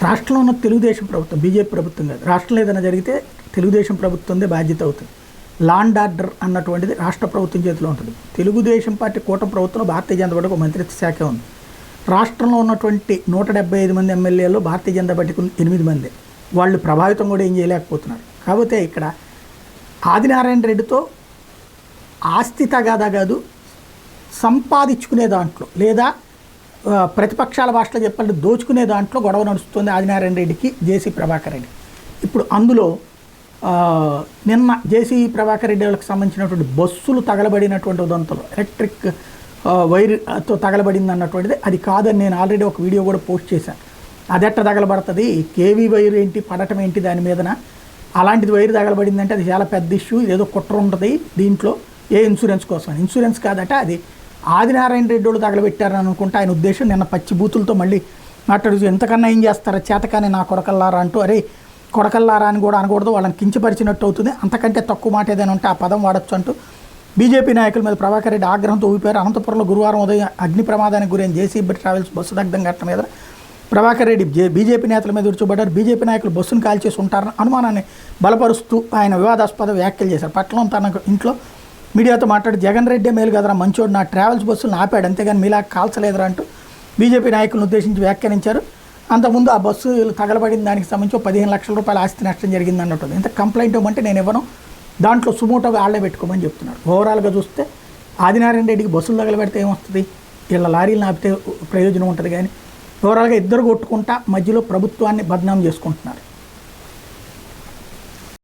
రాష్ట్రంలో ఉన్న తెలుగుదేశం ప్రభుత్వం, బీజేపీ ప్రభుత్వం కాదు, రాష్ట్రంలో ఏదైనా జరిగితే తెలుగుదేశం ప్రభుత్వందే బాధ్యత అవుతుంది. లాండ్ ఆర్డర్ అన్నటువంటిది రాష్ట్ర ప్రభుత్వం చేతిలో ఉంటుంది. తెలుగుదేశం పార్టీ కూటమి ప్రభుత్వంలో భారతీయ జనతా పార్టీకి ఒక మంత్రిత్వ శాఖ ఉంది. రాష్ట్రంలో ఉన్నటువంటి 175 మంది ఎమ్మెల్యేలు భారతీయ జనతా పార్టీకి 8 మంది. వాళ్ళు ప్రభావితం కూడా ఏం చేయలేకపోతున్నారు. కాకపోతే ఇక్కడ ఆదినారాయణ రెడ్డితో ఆస్తి తగాదా కాదు, సంపాదించుకునే దాంట్లో లేదా ప్రతిపక్షాల భాషలో చెప్పాలంటే దోచుకునే దాంట్లో గొడవ నడుస్తుంది ఆదినారాయణ రెడ్డికి జేసీ ప్రభాకర్ రెడ్డి. ఇప్పుడు అందులో నిన్న జేసీ ప్రభాకర్ రెడ్డి వాళ్ళకి సంబంధించినటువంటి బస్సులు తగలబడినటువంటి ఉదంతంలో ఎలక్ట్రిక్ వైర్తో తగలబడింది అన్నటువంటిది అది కాదని నేను ఆల్రెడీ ఒక వీడియో కూడా పోస్ట్ చేశాను. అదెట్ట తగలబడుతుంది, కేవీ వైర్ ఏంటి, పడటం ఏంటి, దాని మీదన అలాంటిది వైర్ తగలబడిందంటే అది చాలా పెద్ద ఇష్యూ, ఏదో కుట్ర ఉంటుంది దీంట్లో, ఏ ఇన్సూరెన్స్ కోసం. ఇన్సూరెన్స్ కాదట, అది ఆదినారాయణ రెడ్డి వాళ్ళు తగలబెట్టారని అనుకుంటే ఆయన ఉద్దేశం. నిన్న పచ్చి బూతులతో మళ్ళీ మాట్లాడుతూ ఎంతకన్నా ఏం చేస్తారా చేతకాని నా కొడకల్లారా అంటూ, అరే కొడకల్లారా అని కూడా అనకూడదు, వాళ్ళని కించపరిచినట్టు అవుతుంది, అంతకంటే తక్కువ మాట ఏదైనా ఉంటే ఆ పదం వాడచ్చు అంటూ బీజేపీ నాయకుల మీద ప్రభాకర్ రెడ్డి ఆగ్రహంతో ఊపిపారు. అనంతపురంలో గురువారం ఉదయం అగ్ని ప్రమాదానికి గురైన జేసీ ట్రావెల్స్ బస్సు దగ్ధం ఘటన మీద ప్రభాకర్ రెడ్డి బీజేపీ నేతల మీద విరుచుబడ్డారు. బీజేపీ నాయకులు బస్సును కాల్చేసి ఉంటారని అనుమానాన్ని బలపరుస్తూ ఆయన వివాదాస్పద వ్యాఖ్యలు చేశారు. పట్నం తన ఇంట్లో మీడియాతో మాట్లాడి జగన్ రెడ్డి మేలు కదరా మంచోడు, నా ట్రావెల్స్ బస్సులను ఆపాడు, అంతేగాని మీలా కాల్చలేదురా అంటూ బీజేపీ నాయకులను ఉద్దేశించి వ్యాఖ్యానించారు. అంతకుముందు ఆ బస్సు తగలబడిన దానికి సంబంధించి 15 లక్షల రూపాయల ఆస్తి నష్టం జరిగింది అన్నట్టు. ఎంత కంప్లైంట్ ఇవ్వమంటే నేను ఇవ్వను, దాంట్లో సుమోటోగా ఆళ్లే పెట్టుకోమని చెప్తున్నారు. ఓవరాల్గా చూస్తే ఆదినారాయణ రెడ్డికి బస్సులు తగలబెడితే ఏమొస్తుంది, వీళ్ళ లారీలను ఆపితే ప్రయోజనం ఉంటుంది. కానీ ఓవరాల్గా ఇద్దరు కొట్టుకుంటా మధ్యలో ప్రభుత్వాన్ని బద్నాం చేసుకుంటున్నారు.